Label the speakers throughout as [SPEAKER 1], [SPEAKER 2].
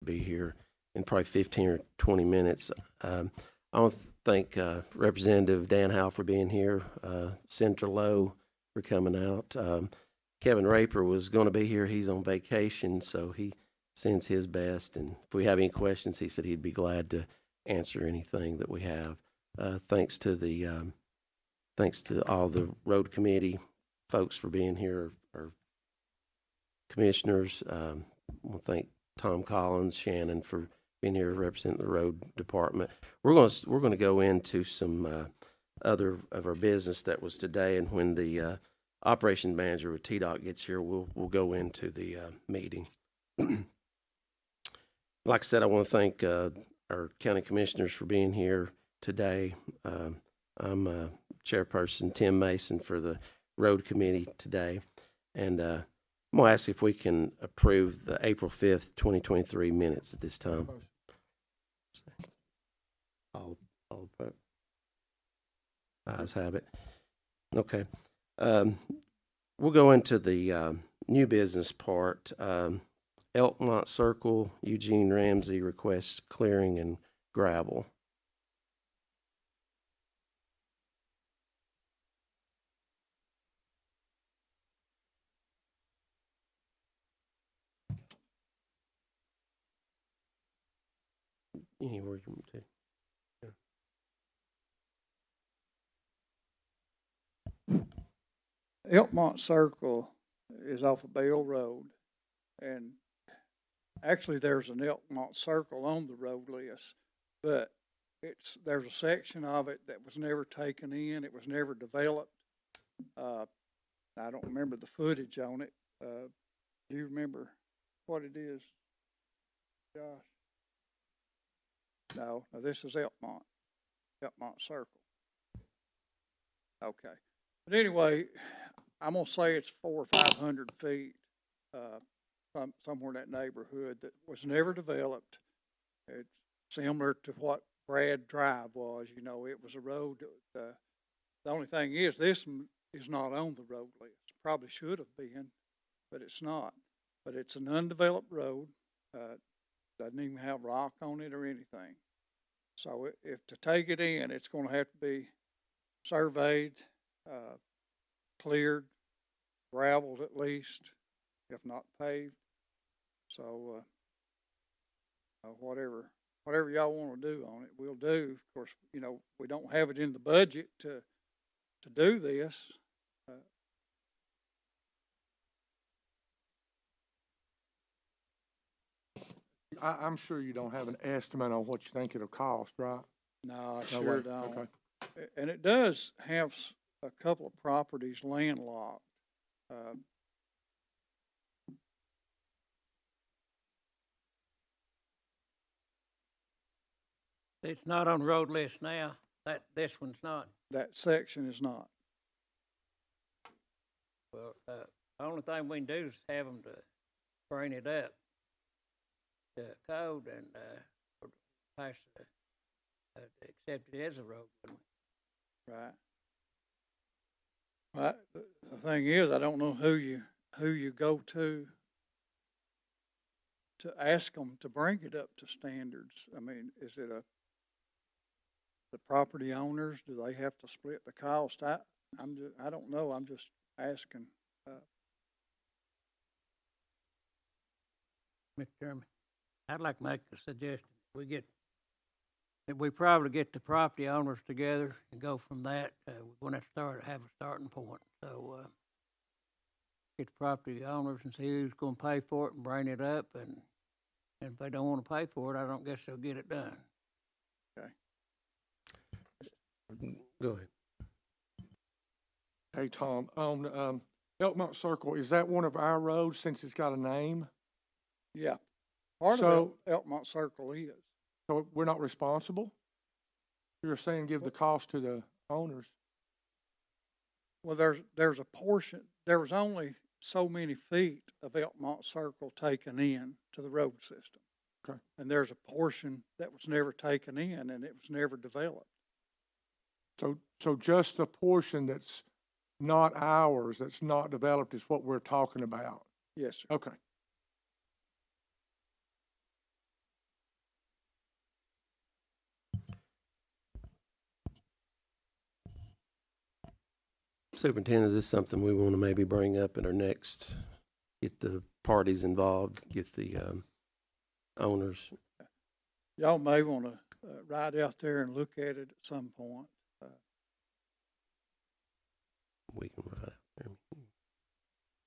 [SPEAKER 1] be here in probably 15 or 20 minutes. I want to thank Representative Dan Howe for being here, Senator Lowe for coming out. Kevin Raper was going to be here. He's on vacation, so he sends his best. And if we have any questions, he said he'd be glad to answer anything that we have. Thanks to all the road committee folks for being here, our commissioners. I want to thank Tom Collins, Shannon for being here representing the road department. We're going to go into some other of our business that was today, and when the operations manager with TDOT gets here, we'll go into the meeting. Like I said, I want to thank our county commissioners for being here today. I'm Chairperson Tim Mason for the road committee today, and I'm going to ask if we can approve the April 5th, 2023 minutes at this time. All ayes have it. Okay. We'll go into the new business part. Elkmont Circle, Eugene Ramsey requests clearing and gravel. Anywhere you want to.
[SPEAKER 2] Elkmont Circle is off of Bell Road, and actually there's an Elkmont Circle on the road list, but there's a section of it that was never taken in. It was never developed. I don't remember the footage on it. Do you remember what it is, Josh? No, this is Elkmont Circle. Okay. But anyway, I'm gonna say it's 400 or 500 feet, somewhere in that neighborhood that was never developed. It's similar to what Brad Drive was. You know, it was a road. The only thing is, this is not on the road list. Probably should have been, but it's not. But it's an undeveloped road. Doesn't even have rock on it or anything. So if to take it in, it's going to have to be surveyed, cleared, gravelled at least, if not paved. So whatever y'all want to do on it, we'll do. Of course, you know, we don't have it in the budget to do this.
[SPEAKER 3] I'm sure you don't have an estimate on what you think it'll cost, right?
[SPEAKER 2] No, I sure
[SPEAKER 3] way.
[SPEAKER 2] don't.
[SPEAKER 3] Okay.
[SPEAKER 2] And it does have a couple of properties landlocked.
[SPEAKER 4] It's not on the road list now. This one's not.
[SPEAKER 2] That section is not.
[SPEAKER 4] Well, the only thing we can do is have them to bring it up to code and pass accept it as a road.
[SPEAKER 2] Right. Right. The thing is, I don't know who you go to ask them to bring it up to standards. I mean, is it the property owners? Do they have to split the cost? I don't know. I'm just asking.
[SPEAKER 4] Mr. Chairman, I'd like to make a suggestion. We probably get the property owners together and go from that. We're going to have a starting point. So get the property owners and see who's going to pay for it and bring it up. And if they don't want to pay for it, I don't guess they'll get it done.
[SPEAKER 2] Okay.
[SPEAKER 1] Go ahead.
[SPEAKER 3] Hey, Tom, on Elkmont Circle, is that one of our roads since it's got a name?
[SPEAKER 2] Yeah. Part of Elkmont Circle is.
[SPEAKER 3] So we're not responsible? You're saying give the cost to the owners?
[SPEAKER 2] Well, there's a portion. There was only so many feet of Elkmont Circle taken in to the road system.
[SPEAKER 3] Okay.
[SPEAKER 2] And there's a portion that was never taken in, and it was never developed.
[SPEAKER 3] So just the portion that's not ours, that's not developed, is what we're talking about?
[SPEAKER 2] Yes, sir.
[SPEAKER 3] Okay.
[SPEAKER 1] Superintendent, is this something we want to maybe bring up at our next, get the parties involved, get the owners?
[SPEAKER 2] Y'all may want to ride out there and look at it at some point.
[SPEAKER 1] We can ride out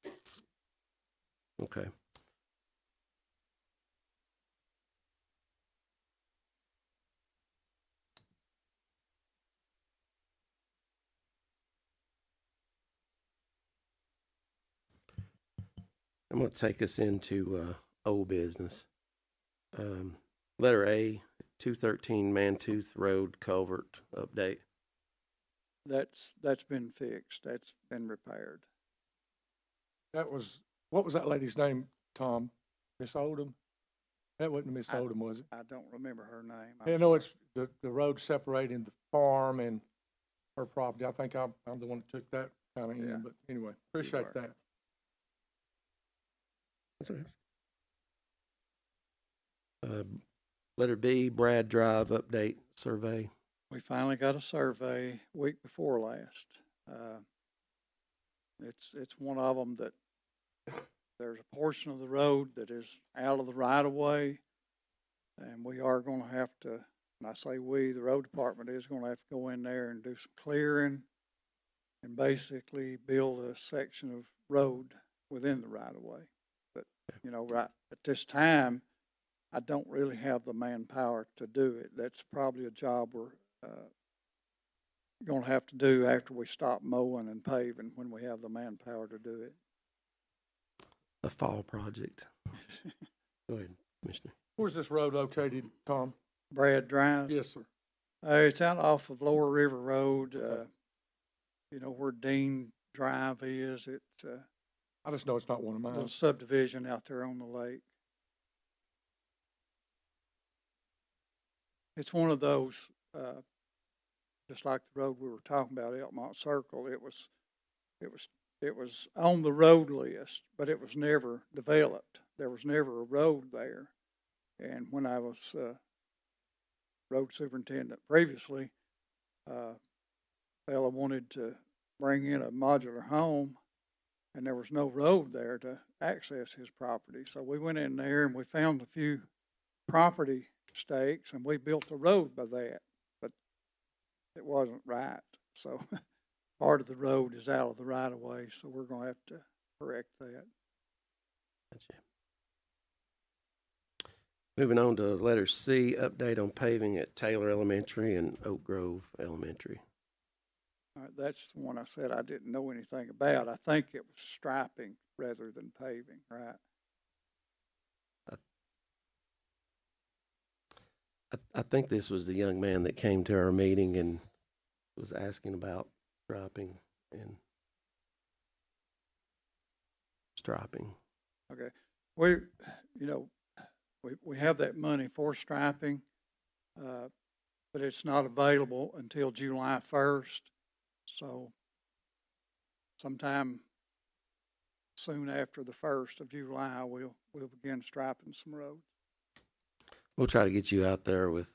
[SPEAKER 1] there. Okay. I'm going to take us into old business. Letter A, 213 Mantooth Road culvert update.
[SPEAKER 2] That's been fixed. That's been repaired.
[SPEAKER 3] That was, what was that lady's name, Tom? Miss Oldham? That wasn't Miss
[SPEAKER 2] I-
[SPEAKER 3] Oldham, was it?
[SPEAKER 2] I don't remember her name.
[SPEAKER 3] I know it's the road separating the farm and her property. I think I'm the one that took that kind of
[SPEAKER 2] Yeah.
[SPEAKER 3] in, but anyway, appreciate
[SPEAKER 2] are.
[SPEAKER 3] that.
[SPEAKER 1] That's all right. Letter B, Brad Drive update survey.
[SPEAKER 2] We finally got a survey week before last. It's one of them that there's a portion of the road that is out of the right of way. And we are gonna have to, and I say we, the road department is gonna have to go in there and do some clearing and basically build a section of road within the right of way. But, you know, right at this time, I don't really have the manpower to do it. That's probably a job we're gonna have to do after we stop mowing and paving, when we have the manpower to do it.
[SPEAKER 1] A fall project. Go ahead, Commissioner.
[SPEAKER 3] Where's this road located, Tom?
[SPEAKER 2] Brad Drive.
[SPEAKER 3] Yes, sir.
[SPEAKER 2] It's out off of Lower River Road,
[SPEAKER 3] Okay.
[SPEAKER 2] you know, where Dean Drive is. It's
[SPEAKER 3] I just know it's not one of
[SPEAKER 2] a little
[SPEAKER 3] mine.
[SPEAKER 2] subdivision out there on the lake. It's one of those, just like the road we were talking about, Elmont Circle. It was on the road list, but it was never developed. There was never a road there. And when I was road superintendent previously, fella wanted to bring in a modular home, and there was no road there to access his property. So we went in there and we found a few property stakes, and we built a road by that, but it wasn't right. So part of the road is out of the right of way, so we're gonna have to correct that.
[SPEAKER 1] Gotcha. Moving on to letter C, update on paving at Taylor Elementary and Oak Grove Elementary.
[SPEAKER 2] All right, that's the one I said I didn't know anything about. I think it was striping rather than paving, right?
[SPEAKER 1] I think this was the young man that came to our meeting and was asking about striping and striping.
[SPEAKER 2] Okay, you know, we have that money for striping, but it's not available until July 1st. So sometime soon after the 1st of July, we'll begin striping some roads.
[SPEAKER 1] We'll try to get you out there with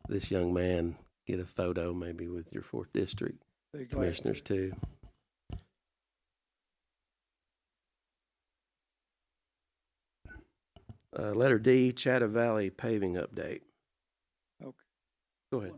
[SPEAKER 1] this young man, get a photo maybe with your 4th District
[SPEAKER 2] Be glad to.
[SPEAKER 1] commissioners too. Letter D, Chatta Valley paving update.
[SPEAKER 2] Okay.
[SPEAKER 1] Go ahead.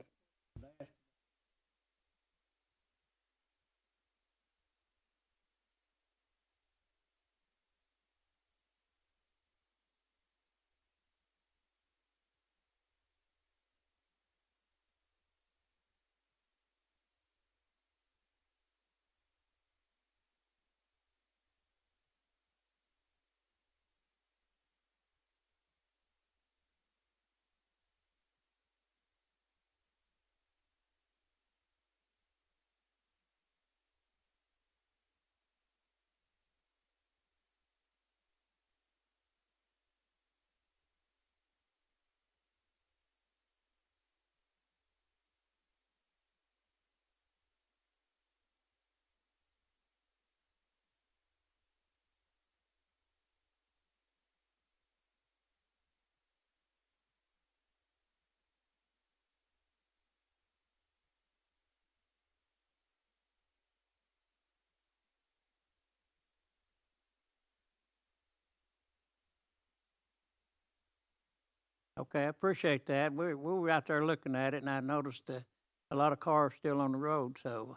[SPEAKER 4] Okay, I appreciate that. We were out there looking at it, and I noticed a lot of cars still on the road, so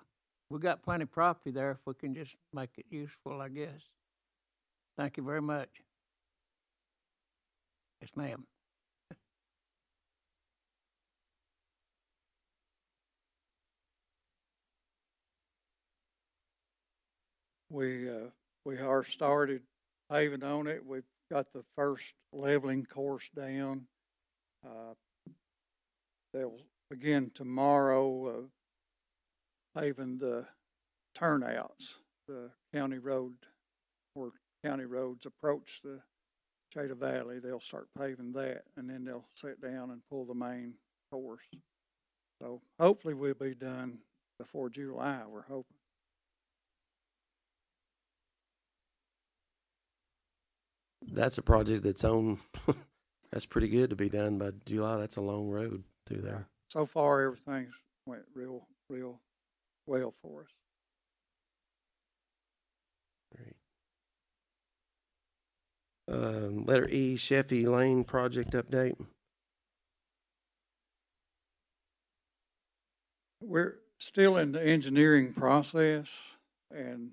[SPEAKER 4] we got plenty of property there if we can just make it useful, I guess. Thank you very much. Yes, ma'am.
[SPEAKER 2] We are started paving on it. We've got the first leveling course down. They'll begin tomorrow, paving the turnouts, the county road, where county roads approach the Chata Valley. They'll start paving that, and then they'll sit down and pull the main course. So hopefully we'll be done before July, we're hoping.
[SPEAKER 1] That's a project that's on, that's pretty good to be done by July. That's a long road through there.
[SPEAKER 2] So far, everything's went real well for us.
[SPEAKER 1] Great. Letter E, Sheffy Lane project update.
[SPEAKER 2] We're still in the engineering process, and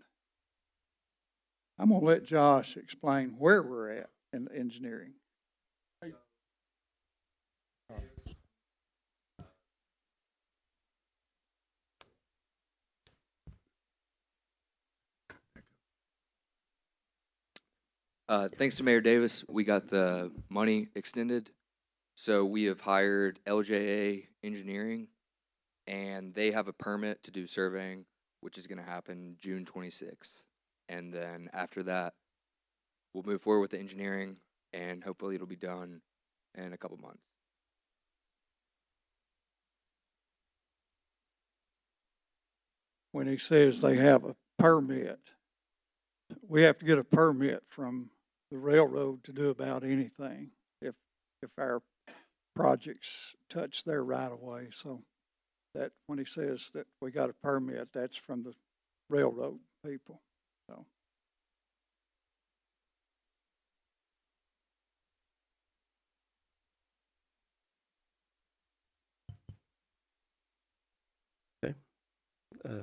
[SPEAKER 2] I'm gonna let Josh explain where we're at in the engineering.
[SPEAKER 5] Thanks to Mayor Davis, we got the money extended. So we have hired LJA Engineering, and they have a permit to do surveying, which is going to happen June 26th. And then after that, we'll move forward with the engineering, and hopefully it'll be done in a couple months.
[SPEAKER 2] When he says they have a permit, we have to get a permit from the railroad to do about anything if our projects touch their right of way. So that when he says that we got a permit, that's from the railroad people. So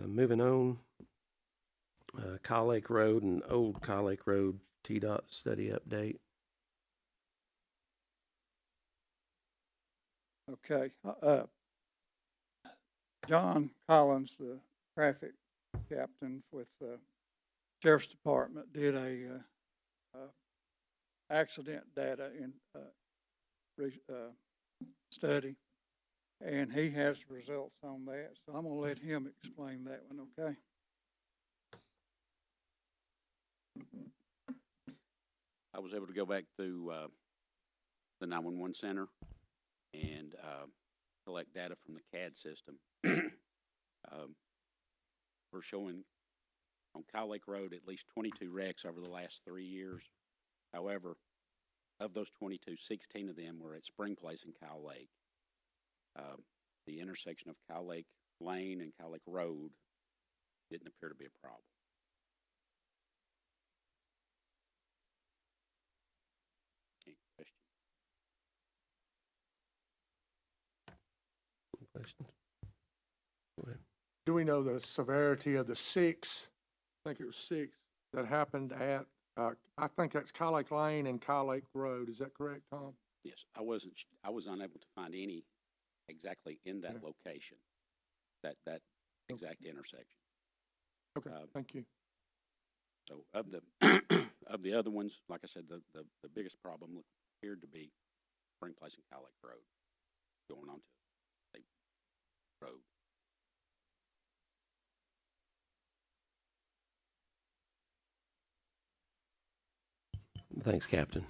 [SPEAKER 1] Moving on, Kyle Lake Road and Old Kyle Lake Road TDOT study update.
[SPEAKER 2] okay, John Collins, the traffic captain with the sheriff's department, did a accident data in study, and he has results on that. So I'm gonna let him explain that one. Okay.
[SPEAKER 6] I was able to go back through the 911 center and collect data from the CAD system. We're showing on Kyle Lake Road at least 22 wrecks over the last 3 years. However, of those 22, 16 of them were at Spring Place in Kyle Lake. The intersection of Kyle Lake Lane and Kyle Lake Road didn't appear to be a problem. Any questions?
[SPEAKER 1] Questions? Go ahead.
[SPEAKER 3] Do we know the severity of the six, I think it was six, that happened at, I think that's Kyle Lake Lane and Kyle Lake Road. Is that correct, Tom?
[SPEAKER 6] Yes, I was unable to find any exactly in that
[SPEAKER 3] Yeah.
[SPEAKER 6] location, that exact intersection.
[SPEAKER 3] Okay, thank you.
[SPEAKER 6] So of the of the other ones, like I said, the biggest problem appeared to be Spring Place and Kyle Lake Road going onto State Road.
[SPEAKER 1] Thanks, Captain.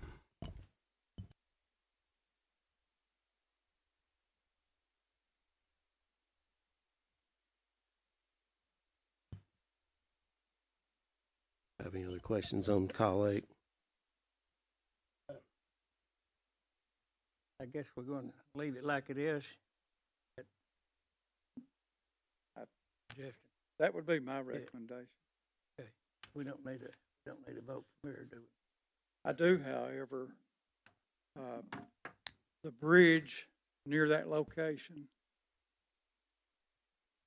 [SPEAKER 1] Have any other questions on Kyle Lake?
[SPEAKER 4] I guess we're going to leave it like it is. Suggestion.
[SPEAKER 2] That would be my recommendation.
[SPEAKER 4] We don't need a vote from here, do we?
[SPEAKER 2] I do, however, the bridge near that location,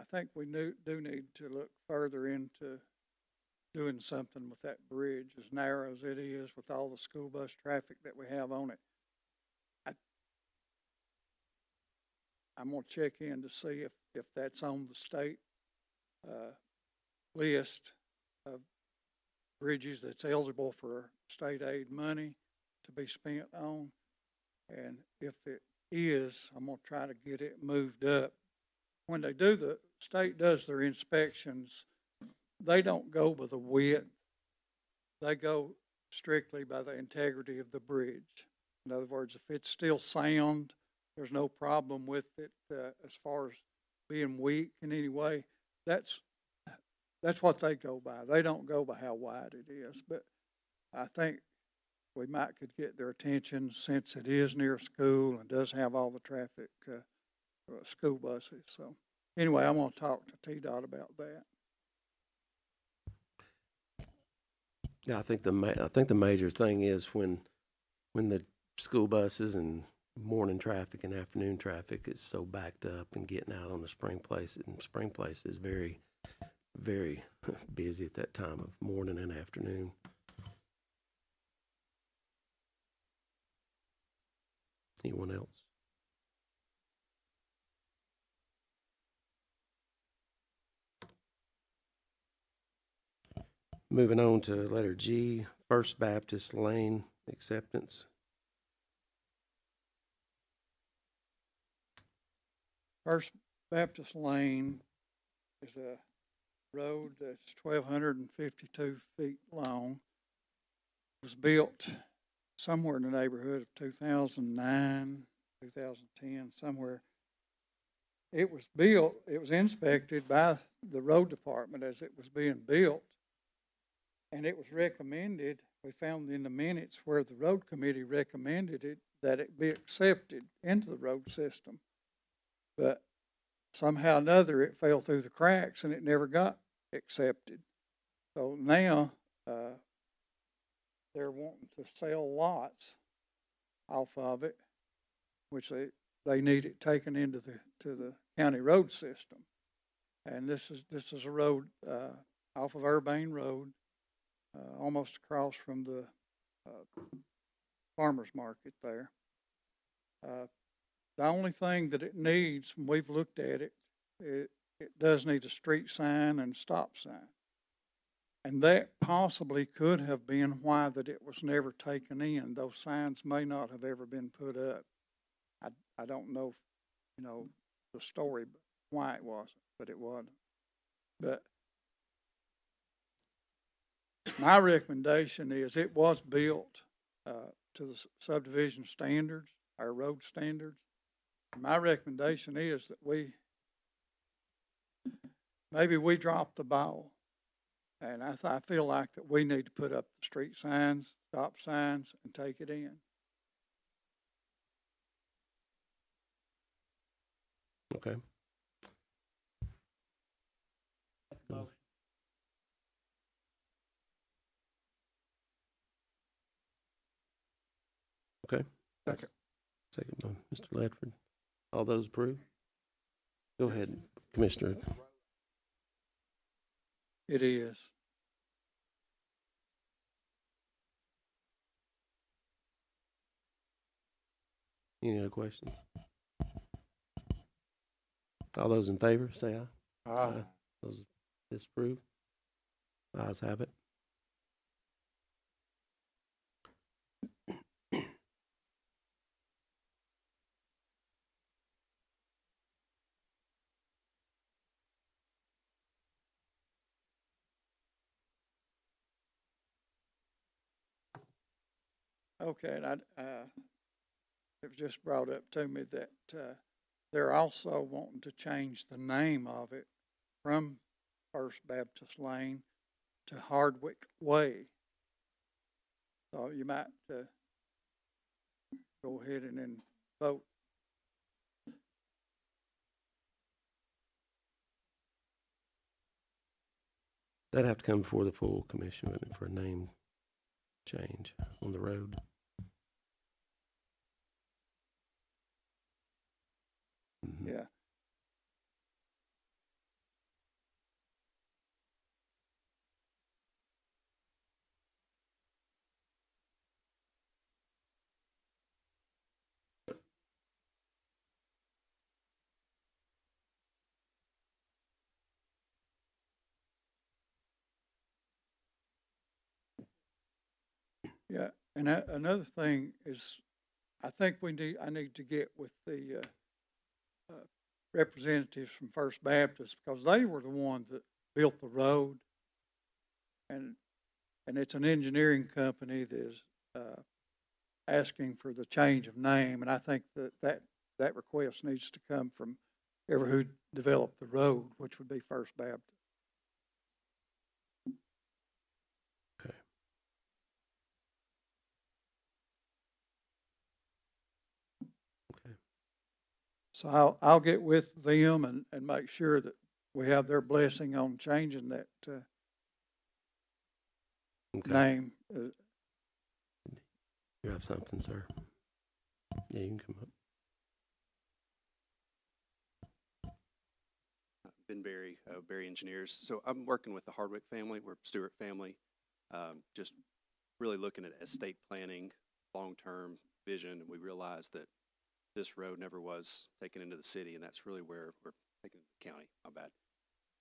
[SPEAKER 2] I think we do need to look further into doing something with that bridge, as narrow as it is, with all the school bus traffic that we have on it. I'm gonna check in to see if that's on the state, list of bridges that's eligible for state aid money to be spent on. And if it is, I'm gonna try to get it moved up. When they do, the state does their inspections, they don't go by the width. They go strictly by the integrity of the bridge. In other words, if it's still sound, there's no problem with it, as far as being weak in any way. That's what they go by. They don't go by how wide it is, but I think we might could get their attention since it is near a school and does have all the traffic, school buses. So anyway, I'm gonna talk to TDOT about that.
[SPEAKER 1] Yeah, I think the major thing is when the school buses and morning traffic and afternoon traffic is so backed up and getting out on the Spring Place, and Spring Place is very, very busy at that time of morning and afternoon. Anyone else? Moving on to letter G, First Baptist Lane acceptance.
[SPEAKER 2] First Baptist Lane is a road that's 1,252 feet long. It was built somewhere in the neighborhood of 2009, 2010, somewhere. It was built, it was inspected by the road department as it was being built. And it was recommended, we found in the minutes where the road committee recommended it, that it be accepted into the road system. But somehow or another, it fell through the cracks and it never got accepted. So now, they're wanting to sell lots off of it, which they need it taken into the county road system. And this is a road, off of Urbane Road, almost across from the, farmer's market there. The only thing that it needs, when we've looked at it, it does need a street sign and stop sign. And that possibly could have been why that it was never taken in. Those signs may not have ever been put up. I don't know, the story, why it wasn't, but it wasn't. But my recommendation is it was built, to the subdivision standards, our road standards. My recommendation is that maybe we drop the ball. And I feel like that we need to put up the street signs, stop signs, and take it in.
[SPEAKER 1] Okay. Okay.
[SPEAKER 3] Second.
[SPEAKER 1] Second by Mr. Ledford. All those approve? Go ahead, Commissioner.
[SPEAKER 2] It is.
[SPEAKER 1] Any other questions? All those in favor, say aye.
[SPEAKER 3] Aye.
[SPEAKER 1] Those disapprove? Ayes have it.
[SPEAKER 2] Okay, and it was just brought up to me that they're also wanting to change the name of it from First Baptist Lane to Hardwick Way. So you might go ahead and then vote.
[SPEAKER 1] That'd have to come before the full commission, wouldn't it, for a name change on the road.
[SPEAKER 2] Yeah. Yeah, and another thing is, I think I need to get with the, representatives from First Baptist, because they were the ones that built the road. And, and it's an engineering company that is, asking for the change of name, and I think that request needs to come from whoever who developed the road, which would be First Baptist.
[SPEAKER 1] Okay. Okay.
[SPEAKER 2] So I'll get with them and make sure that we have their blessing on changing that,
[SPEAKER 1] Okay.
[SPEAKER 2] name.
[SPEAKER 1] You have something, sir? Yeah, you can come up.
[SPEAKER 7] Ben Berry, Berry Engineers. So I'm working with the Hardwick family. We're a Stewart family. Just really looking at estate planning, long-term vision, and we realized that this road never was taken into the city, and that's really where we're taking the county. My bad.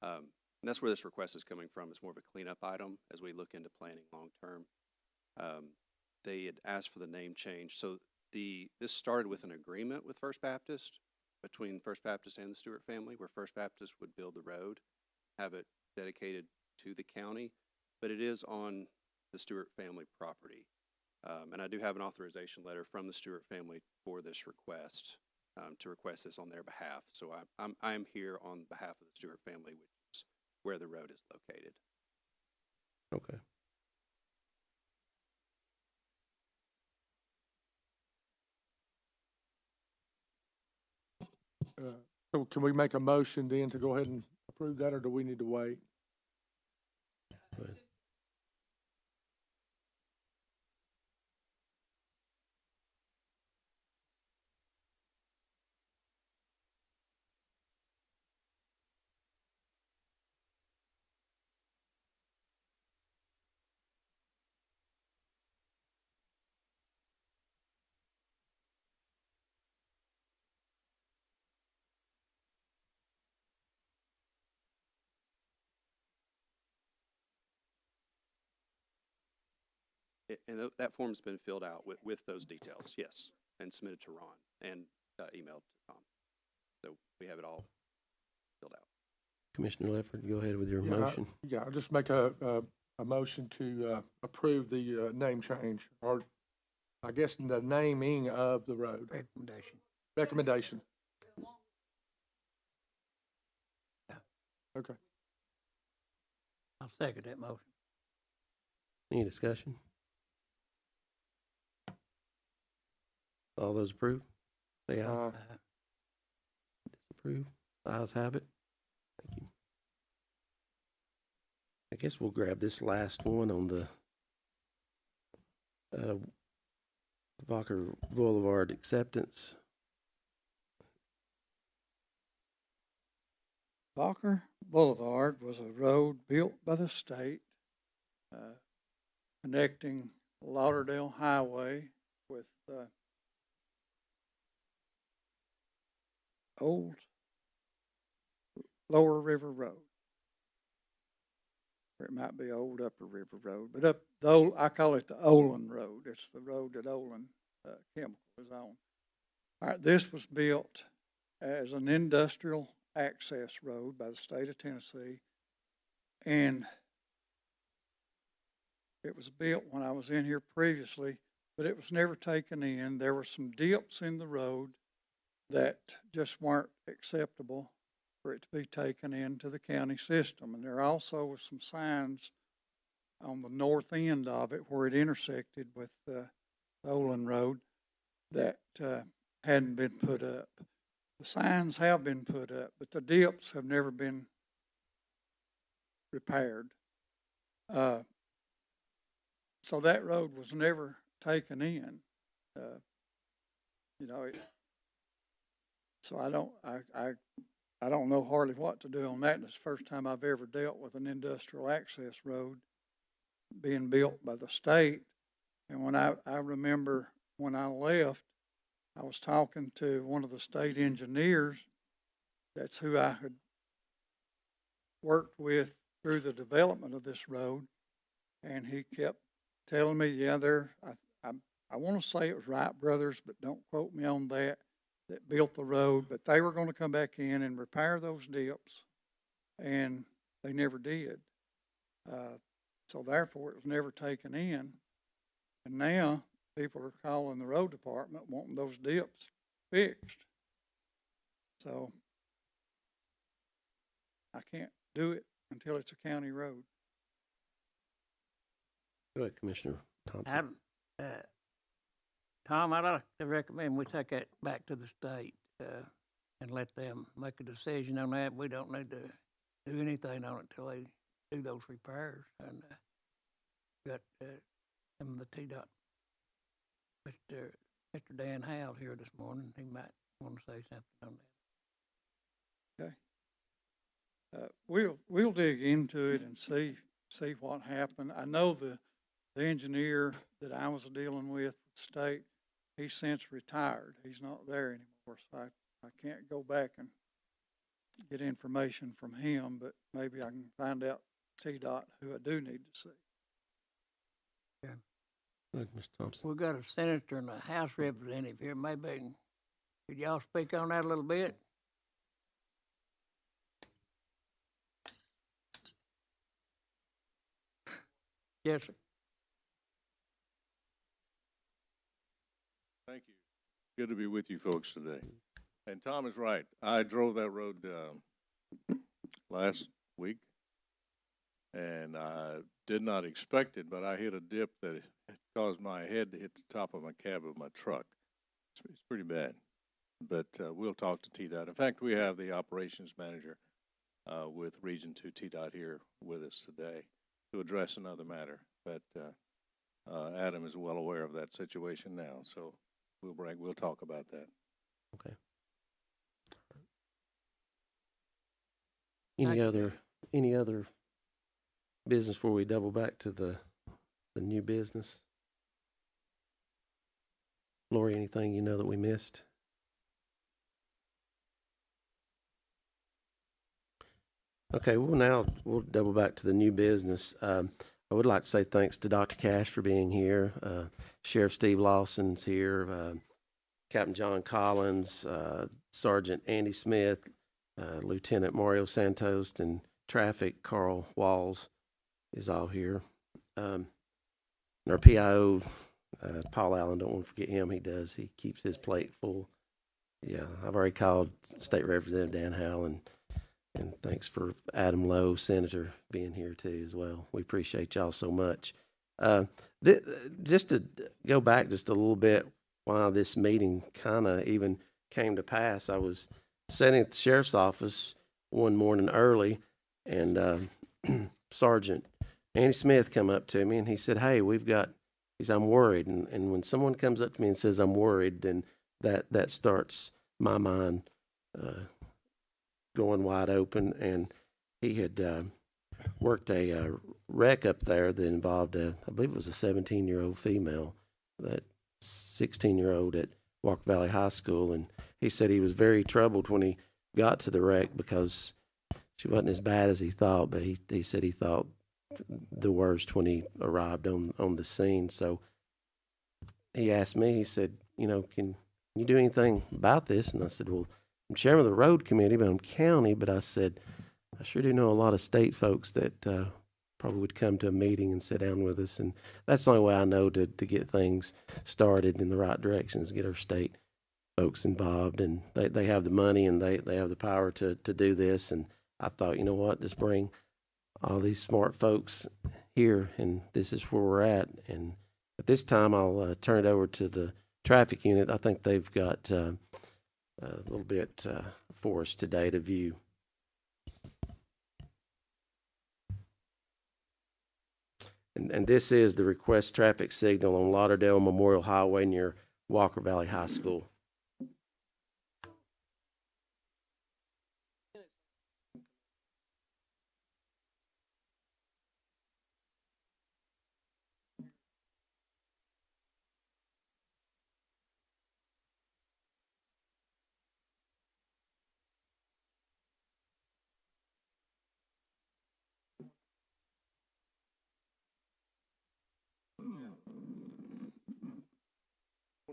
[SPEAKER 7] And that's where this request is coming from. It's more of a cleanup item as we look into planning long-term. They had asked for the name change. So this started with an agreement with First Baptist, between First Baptist and the Stewart family, where First Baptist would build the road, have it dedicated to the county, but it is on the Stewart family property. And I do have an authorization letter from the Stewart family for this request, to request this on their behalf. So I am here on behalf of the Stewart family, which is where the road is located.
[SPEAKER 1] Okay.
[SPEAKER 3] So can we make a motion then to go ahead and approve that, or do we need to wait?
[SPEAKER 1] Go ahead.
[SPEAKER 7] And that form's been filled out with those details, yes, and submitted to Ron and emailed to Tom. So we have it all filled out.
[SPEAKER 1] Commissioner Lefford, go ahead with your
[SPEAKER 3] Yeah,
[SPEAKER 1] motion.
[SPEAKER 3] Yeah, I'll just make a motion to approve the name change, or I guess the naming of the road.
[SPEAKER 4] Recommendation.
[SPEAKER 3] Recommendation.
[SPEAKER 4] Yeah.
[SPEAKER 3] Okay.
[SPEAKER 4] I'll second that motion.
[SPEAKER 1] Any discussion? All those approve? Say aye. Disapprove? Ayes have it. Thank you. I guess we'll grab this last one on the Walker Boulevard acceptance.
[SPEAKER 2] Walker Boulevard was a road built by the state, connecting Lauderdale Highway with, old Lower River Road. Or it might be Old Upper River Road, but I call it the Olin Road. It's the road that Olin Chemical is on. All right, this was built as an industrial access road by the state of Tennessee, and it was built when I was in here previously, but it was never taken in. There were some dips in the road that just weren't acceptable for it to be taken into the county system. And there also was some signs on the north end of it where it intersected with the Olin Road that hadn't been put up. The signs have been put up, but the dips have never been repaired. So that road was never taken in. So I don't know hardly what to do on that. And it's the first time I've ever dealt with an industrial access road being built by the state. And when I remember when I left, I was talking to one of the state engineers. That's who I had worked with through the development of this road. And he kept telling me, yeah, I want to say it was Wright Brothers, but don't quote me on that built the road, but they were going to come back in and repair those dips, and they never did. So therefore, it was never taken in. And now people are calling the road department wanting those dips fixed. So I can't do it until it's a county road.
[SPEAKER 1] Go ahead, Commissioner Thompson.
[SPEAKER 4] Tom, I'd like to recommend we take that back to the state, and let them make a decision on that. We don't need to do anything on it till they do those repairs. And, got, some of the TDOT, Mr. Dan Howell here this morning. He might want to say something on that.
[SPEAKER 2] We'll dig into it and see what happened. I know the engineer that I was dealing with at the state, he's since retired. He's not there anymore, so I can't go back and get information from him, but maybe I can find out TDOT who I do need to see.
[SPEAKER 4] Yeah.
[SPEAKER 1] Go ahead, Mr. Thompson.
[SPEAKER 4] We've got a senator and a House representative here. Maybe could y'all speak on that a little bit? Yes, sir.
[SPEAKER 8] Thank you. Good to be with you folks today. And Tom is right. I drove that road last week, and I did not expect it, but I hit a dip that caused my head to hit the top of my cab of my truck. It's pretty bad, but we'll talk to TDOT. In fact, we have the operations manager with Region 2 TDOT here with us today to address another matter, but Adam is well aware of that situation now, so we'll talk about that.
[SPEAKER 1] Okay. Any other business before we double back to the new business? Lori, anything you know that we missed? Okay, we'll double back to the new business. I would like to say thanks to Dr. Cash for being here. Sheriff Steve Lawson's here. Captain John Collins, Sergeant Andy Smith, Lieutenant Mario Santos, and Traffic Carl Walls is all here. And our PIO, Paul Allen, don't want to forget him. He keeps his plate full. Yeah, I've already called State Representative Dan Howell, and thanks for Adam Lowe, Senator, being here too as well. We appreciate y'all so much. Just to go back just a little bit, why this meeting kind of even came to pass, I was sitting at the sheriff's office one morning early, and Sergeant Andy Smith come up to me, and he said, "Hey, I'm worried." And when someone comes up to me and says, "I'm worried," then that starts my mind going wide open. And he had worked a wreck up there that involved I believe it was a 17-year-old female, that 16-year-old at Walker Valley High School. And he said he was very troubled when he got to the wreck because she wasn't as bad as he thought, but he said he thought the worst when he arrived on the scene. So he asked me, he said, can you do anything about this? And I said, well, I'm chairman of the road committee, but I'm county. But I said, I sure do know a lot of state folks that probably would come to a meeting and sit down with us. And that's the only way I know to get things started in the right direction is get our state folks involved. And they have the money and they have the power to do this. And I thought, you know what, just bring all these smart folks here, and this is where we're at. And at this time, I'll turn it over to the traffic unit. I think they've got a little bit for us today to view. And this is the request traffic signal on Lauderdale Memorial Highway near Walker Valley High School.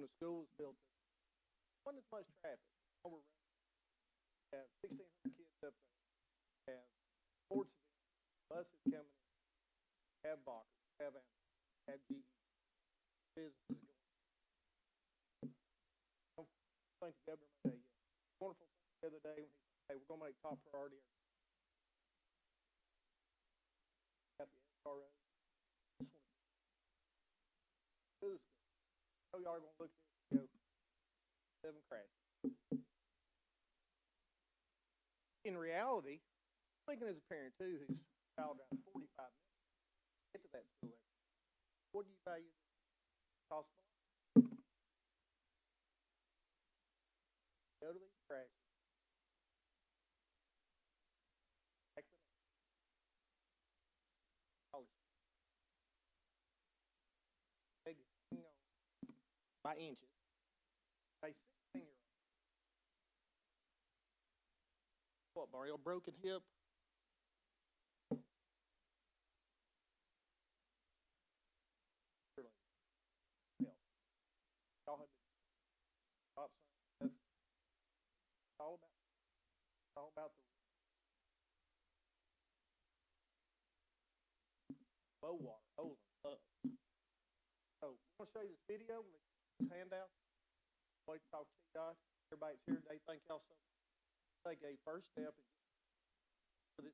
[SPEAKER 9] the school was built, wasn't as much traffic. Now we're running, have 1,600 kids up there, have sports events, buses coming in, have Bockers, have Amazon, have GE, businesses going. I don't think the governor made a wonderful thing the other day when he said, hey, we're going to make top priority got the SRO. Just want to do this. I know y'all are going to look at this and go, 7 crashes. In reality, thinking as a parent too, whose child drives 45 minutes to get to that school every day, what do you value the cost of life? Go to these crashes. By inches. A 16-year-old. What, Mario? Broken hip? Y'all have been stop signs. It's all about the low water, holes and love. So, I'm going to show you this video. This handout. I'd like to talk to you guys. Everybody's here today. Thank y'all so much. Take a first step and for this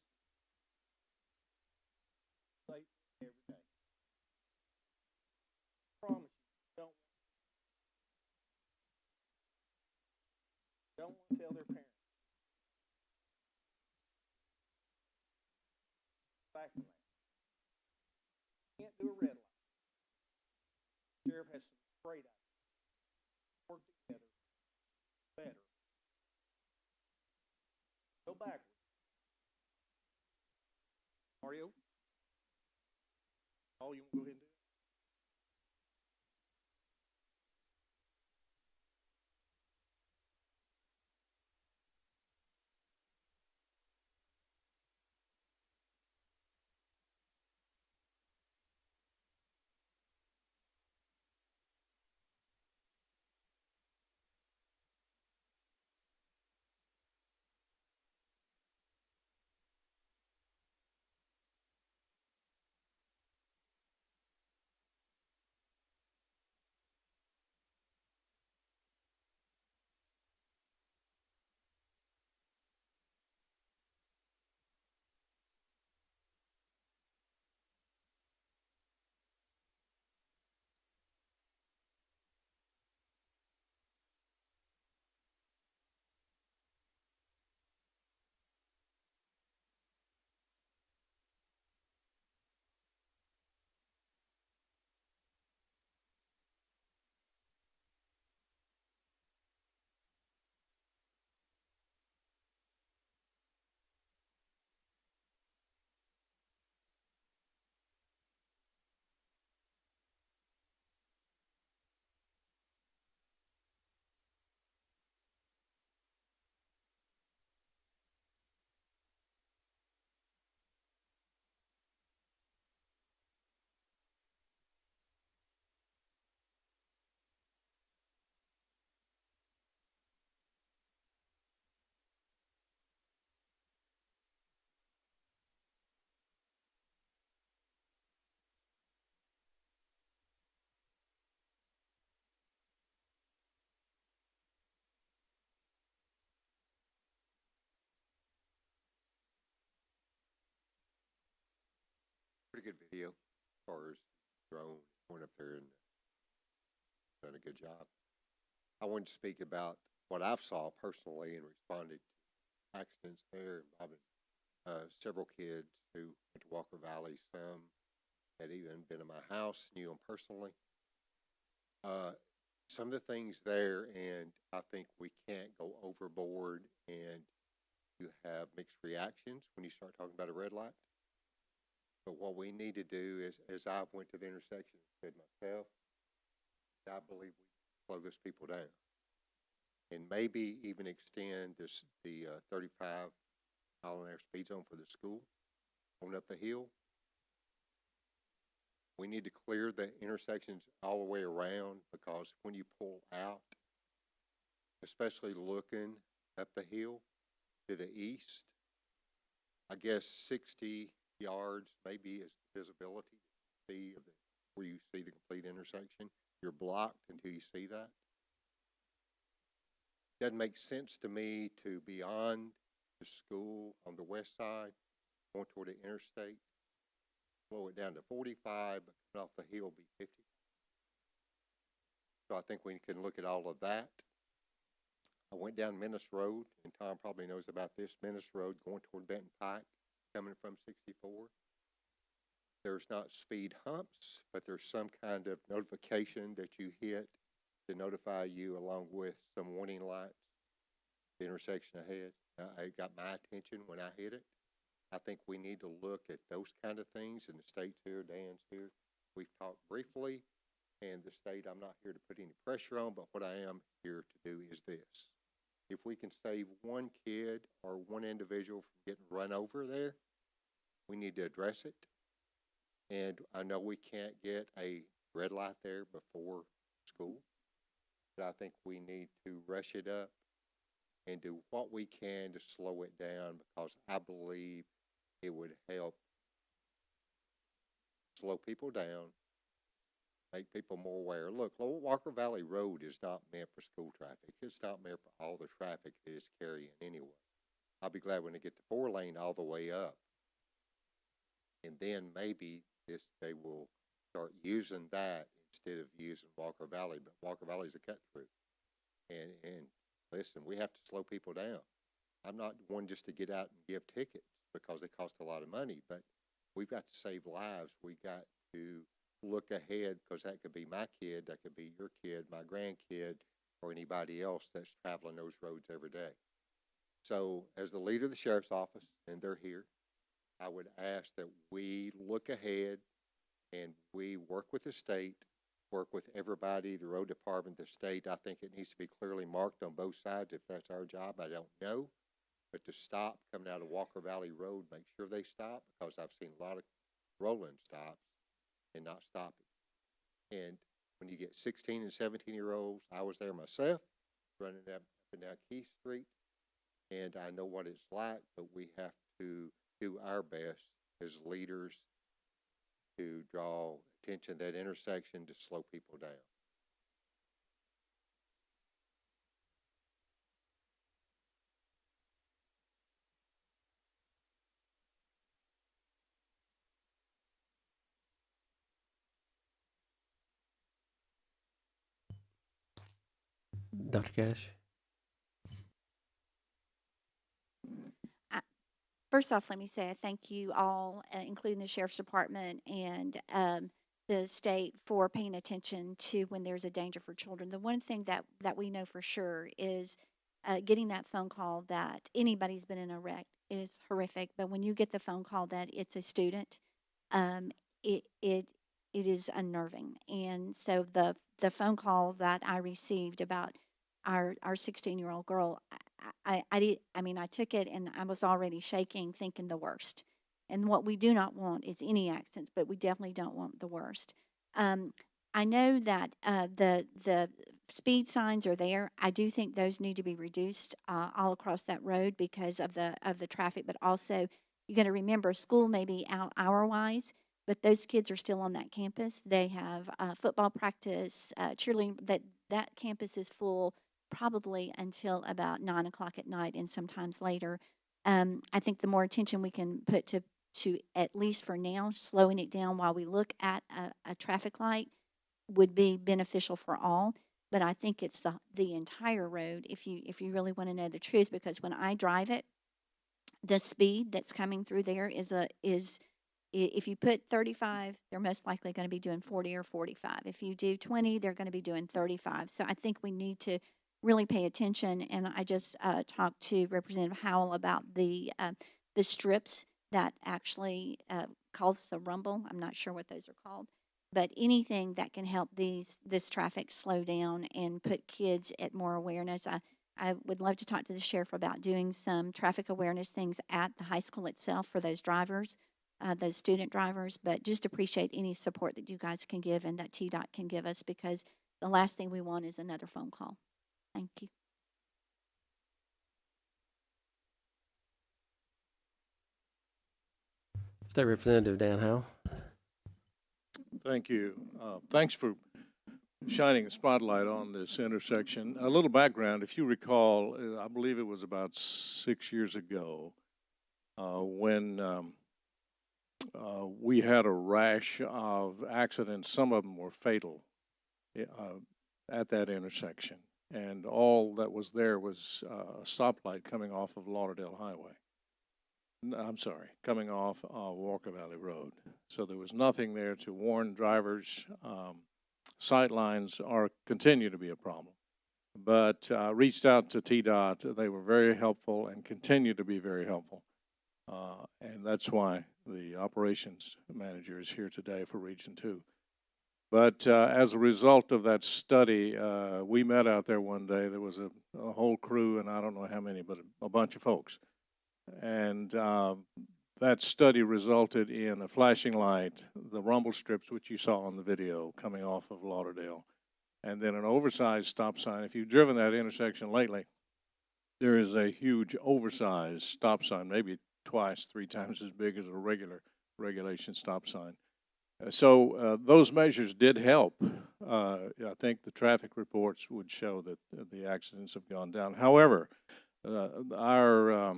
[SPEAKER 9] safe every day. I promise you, don't want to tell their parents. Back to that. Can't do a red light. Sheriff has some great ideas. Work together better. Go backwards. Mario? Oh, you want to go ahead and do it?
[SPEAKER 10] Pretty good video as far as drone went up there and done a good job. I wanted to speak about what I've saw personally and responded to accidents there involving several kids who went to Walker Valley. Some had even been in my house, knew them personally. Some of the things there, and I think we can't go overboard and you have mixed reactions when you start talking about a red light. But what we need to do is, as I went to the intersection and said myself, I believe we slow those people down. And maybe even extend the 35-mile-an-hour speed zone for the school on up the hill. We need to clear the intersections all the way around, because when you pull out, especially looking up the hill to the east, I guess 60 yards maybe is visibility, see where you see the complete intersection. You're blocked until you see that. Doesn't make sense to me to beyond the school on the west side, going toward the interstate, slow it down to 45, but coming off the hill be 50. So I think we can look at all of that. I went down Menace Road, and Tom probably knows about this. Menace Road going toward Benton Pike, coming from 64. There's not speed humps, but there's some kind of notification that you hit to notify you, along with some warning lights, the intersection ahead. It got my attention when I hit it. I think we need to look at those kind of things, and the state's here, Dan's here. We've talked briefly, and the state, I'm not here to put any pressure on, but what I am here to do is this. If we can save one kid or one individual from getting run over there, we need to address it. And I know we can't get a red light there before school, but I think we need to rush it up and do what we can to slow it down, because I believe it would help slow people down, make people more aware. Look, Walker Valley Road is not meant for school traffic. It's not meant for all the traffic that it's carrying anyway. I'll be glad when they get the 4-lane all the way up. And then maybe they will start using that instead of using Walker Valley. But Walker Valley is a cut through. And listen, we have to slow people down. I'm not one just to get out and give tickets, because they cost a lot of money, but we've got to save lives. We got to look ahead, because that could be my kid, that could be your kid, my grandkid, or anybody else that's traveling those roads every day. So as the leader of the sheriff's office, and they're here, I would ask that we look ahead and we work with the state, work with everybody, the road department, the state. I think it needs to be clearly marked on both sides. If that's our job, I don't know. But to stop coming out of Walker Valley Road, make sure they stop, because I've seen a lot of rolling stops and not stopping. And when you get 16 and 17-year-olds, I was there myself, running up and down Keith Street, and I know what it's like, but we have to do our best as leaders to draw attention to that intersection to slow people down.
[SPEAKER 1] Dr. Cash?
[SPEAKER 11] First off, let me say I thank you all, including the Sheriff's Department and the state, for paying attention to when there's a danger for children. The one thing that we know for sure is getting that phone call that anybody's been in a wreck is horrific. But when you get the phone call that it's a student, it is unnerving. And so the phone call that I received about our 16-year-old girl, I took it and I was already shaking, thinking the worst. And what we do not want is any accidents, but we definitely don't want the worst. I know that the speed signs are there. I do think those need to be reduced all across that road because of the traffic. But also, you got to remember, school may be out hour-wise, but those kids are still on that campus. They have football practice, cheerleading. That campus is full probably until about 9 o'clock at night, and sometimes later. I think the more attention we can put to at least for now slowing it down while we look at a traffic light would be beneficial for all. But I think it's the entire road, if you really want to know the truth, because when I drive it, the speed that's coming through there is if you put 35, they're most likely going to be doing 40 or 45. If you do 20, they're going to be doing 35. So I think we need to really pay attention. And I just talked to Representative Howell about the strips that actually cause the rumble. I'm not sure what those are called, but anything that can help this traffic slow down and put kids at more awareness. I would love to talk to the sheriff about doing some traffic awareness things at the high school itself for those drivers. those student drivers, but just appreciate any support that you guys can give and that TDOT can give us, because the last thing we want is another phone call. Thank you.
[SPEAKER 1] State Representative Dan Howell.
[SPEAKER 8] Thank you. Thanks for shining a spotlight on this intersection. A little background, if you recall, I believe it was about 6 years ago when we had a rash of accidents. Some of them were fatal at that intersection. And all that was there was a stoplight coming off of Lauderdale Highway. I'm sorry, coming off Walker Valley Road. So there was nothing there to warn drivers. Sight lines continue to be a problem. But reached out to TDOT. They were very helpful and continue to be very helpful. And that's why the operations manager is here today for Region 2. But as a result of that study, we met out there one day. There was a whole crew, and I don't know how many, but a bunch of folks. And that study resulted in a flashing light, the rumble strips, which you saw on the video, coming off of Lauderdale, and then an oversized stop sign. If you've driven that intersection lately, there is a huge oversized stop sign, maybe twice, 3 times as big as a regulation stop sign. So those measures did help. I think the traffic reports would show that the accidents have gone down. However, our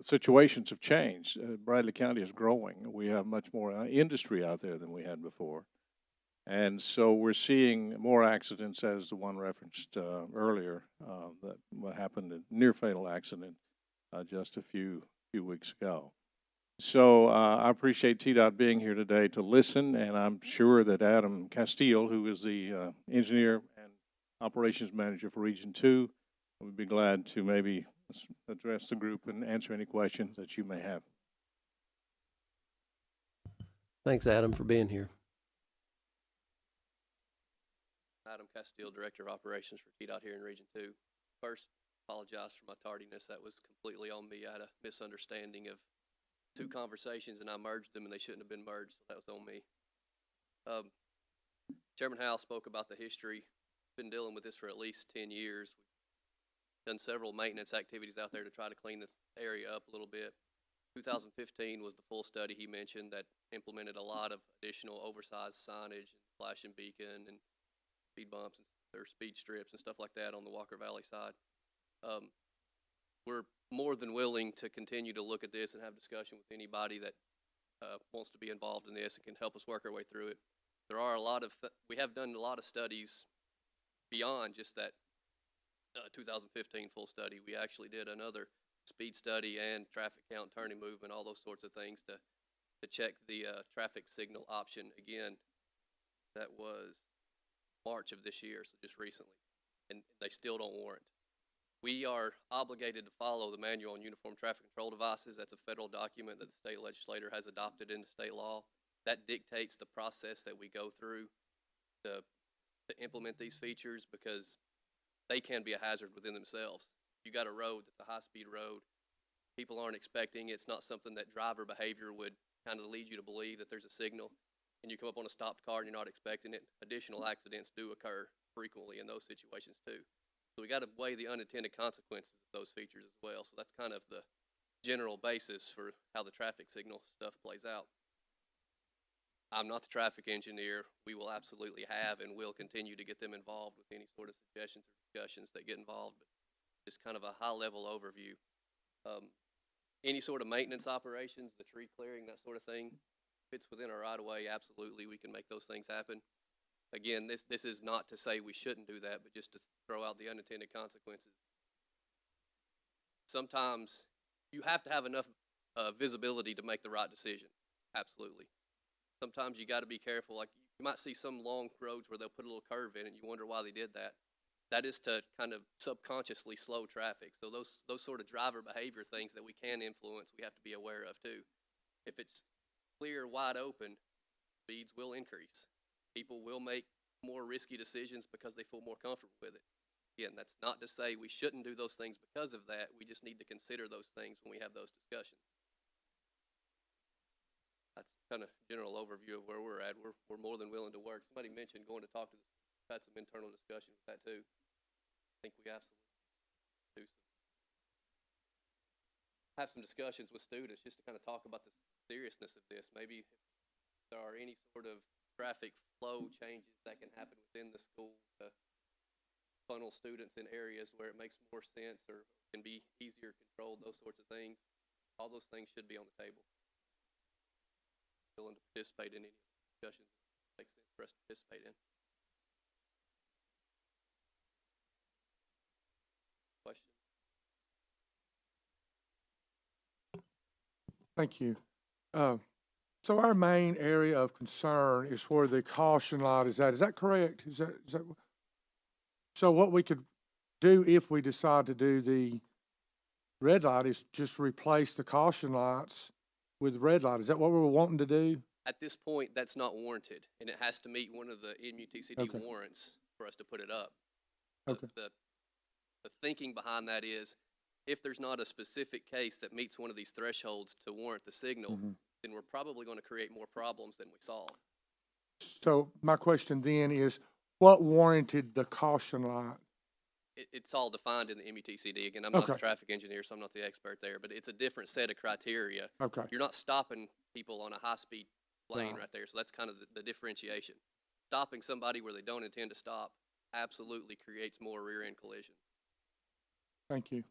[SPEAKER 8] situations have changed. Bradley County is growing. We have much more industry out there than we had before. And so we're seeing more accidents, as the one referenced earlier, that happened, a near fatal accident just a few weeks ago. So I appreciate TDOT being here today to listen, and I'm sure that Adam Castile, who is the engineer and operations manager for Region 2, would be glad to maybe address the group and answer any questions that you may have.
[SPEAKER 1] Thanks, Adam, for being here.
[SPEAKER 12] Adam Castile, Director of Operations for TDOT here in Region 2. First, apologize for my tardiness. That was completely on me. I had a misunderstanding of 2 conversations, and I merged them, and they shouldn't have been merged, so that was on me. Chairman Howell spoke about the history. Been dealing with this for at least 10 years. We've done several maintenance activities out there to try to clean the area up a little bit. 2015 was the full study he mentioned that implemented a lot of additional oversized signage and flashing beacon and speed bumps and or speed strips and stuff like that on the Walker Valley side. We're more than willing to continue to look at this and have discussion with anybody that wants to be involved in this and can help us work our way through it. There are a lot of we have done a lot of studies beyond just that 2015 full study. We actually did another speed study and traffic count, turning movement, all those sorts of things to check the traffic signal option again. That was March of this year, so just recently, and they still don't warrant. We are obligated to follow the Manual on Uniform Traffic Control Devices. That's a federal document that the state legislature has adopted into state law. That dictates the process that we go through to implement these features, because they can be a hazard within themselves. You got a road that's a high-speed road. People aren't expecting. It's not something that driver behavior would kind of lead you to believe that there's a signal, and you come up on a stopped car and you're not expecting it. Additional accidents do occur frequently in those situations too. So we got to weigh the unintended consequences of those features as well. So that's kind of the general basis for how the traffic signal stuff plays out. I'm not the traffic engineer. We will absolutely have and will continue to get them involved with any sort of suggestions or discussions that get involved, but just kind of a high-level overview. Any sort of maintenance operations, the tree clearing, that sort of thing, fits within our right-of-way, absolutely, we can make those things happen. Again, this is not to say we shouldn't do that, but just to throw out the unintended consequences. Sometimes you have to have enough visibility to make the right decision, absolutely. Sometimes you got to be careful. Like, you might see some long roads where they'll put a little curve in and you wonder why they did that. That is to kind of subconsciously slow traffic. So those sort of driver behavior things that we can influence, we have to be aware of too. If it's clear, wide open, speeds will increase. People will make more risky decisions because they feel more comfortable with it. Again, that's not to say we shouldn't do those things because of that. We just need to consider those things when we have those discussions. kind of general overview of where we're at. We're more than willing to work. Somebody mentioned going to talk to the, had some internal discussion with that too. I think we absolutely do have some discussions with students just to kind of talk about the seriousness of this. Maybe if there are any sort of traffic flow changes that can happen within the school to funnel students in areas where it makes more sense or can be easier controlled, those sorts of things. All those things should be on the table. Willing to participate in any discussions that make sense for us to participate in. Question?
[SPEAKER 3] Thank you. So our main area of concern is where the caution light is at. Is that correct? Is that, so what we could do if we decide to do the red light is just replace the caution lights with red light. Is that what we're wanting to do?
[SPEAKER 12] At this point, that's not warranted, and it has to meet one of the MUTCD
[SPEAKER 3] Okay.
[SPEAKER 12] warrants for us to put it up.
[SPEAKER 3] Okay.
[SPEAKER 12] The thinking behind that is, if there's not a specific case that meets one of these thresholds to warrant the signal, then we're probably going to create more problems than we solve.
[SPEAKER 3] So my question then is, what warranted the caution light?
[SPEAKER 12] It's all defined in the MUTCD. Again, I'm not the
[SPEAKER 3] Okay.
[SPEAKER 12] traffic engineer, so I'm not the expert there, but it's a different set of criteria.
[SPEAKER 3] Okay.
[SPEAKER 12] You're not stopping people on a high-speed lane
[SPEAKER 3] Right.
[SPEAKER 12] right there, so that's kind of the differentiation. Stopping somebody where they don't intend to stop absolutely creates more rear-end collisions.
[SPEAKER 3] Thank you.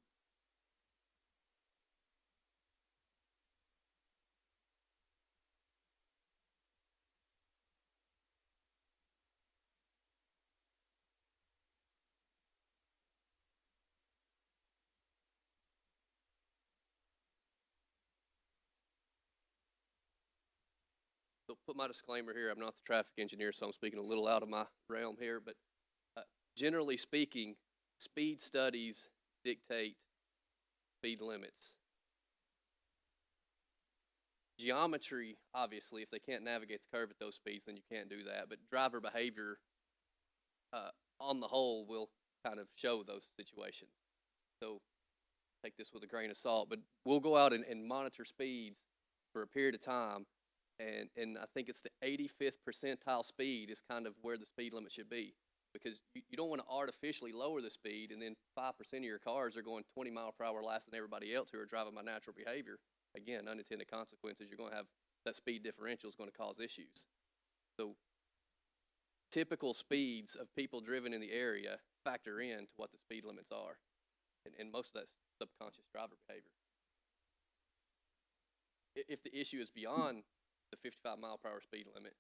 [SPEAKER 12] So put my disclaimer here, I'm not the traffic engineer, so I'm speaking a little out of my realm here, but generally speaking, speed studies dictate speed limits. Geometry, obviously, if they can't navigate the curve at those speeds, then you can't do that, but driver behavior, on the whole, will kind of show those situations. So take this with a grain of salt, but we'll go out and monitor speeds for a period of time, and I think it's the 85th percentile speed is kind of where the speed limit should be, because you don't want to artificially lower the speed and then 5% of your cars are going 20 mile per hour less than everybody else who are driving by natural behavior. Again, unintended consequences, you're going to have that speed differential is going to cause issues. So typical speeds of people driven in the area factor into what the speed limits are, and most of that's subconscious driver behavior. If the issue is beyond the 55 mile per hour speed limit,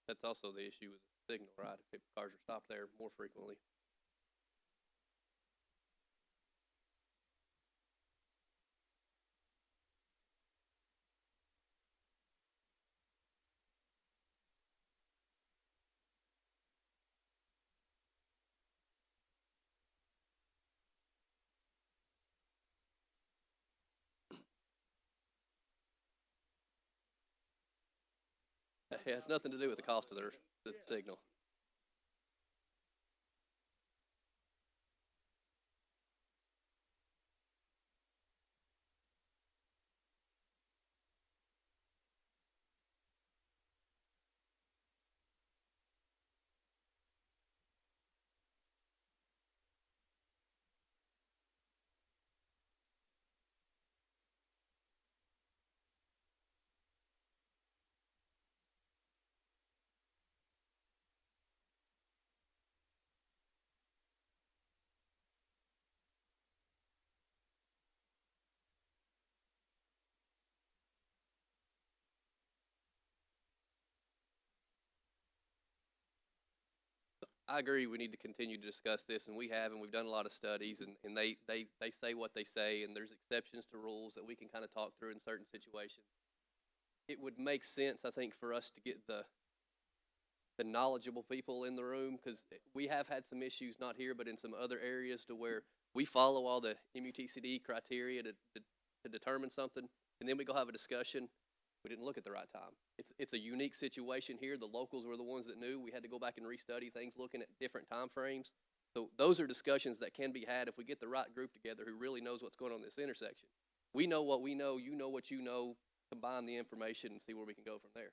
[SPEAKER 12] that's also the issue with the signal, right? If cars are stopped there more frequently. It has nothing to do with the cost of the signal. I agree. We need to continue to discuss this, and we have, and we've done a lot of studies, and they say what they say, and there's exceptions to rules that we can kind of talk through in certain situations. It would make sense, I think, for us to get the knowledgeable people in the room, because we have had some issues, not here, but in some other areas, to where we follow all the MUTCD criteria to determine something, and then we go have a discussion. We didn't look at the right time. It's a unique situation here. The locals were the ones that knew. We had to go back and restudy things, looking at different time frames. So those are discussions that can be had if we get the right group together who really knows what's going on in this intersection. We know what we know. You know what you know. Combine the information and see where we can go from there.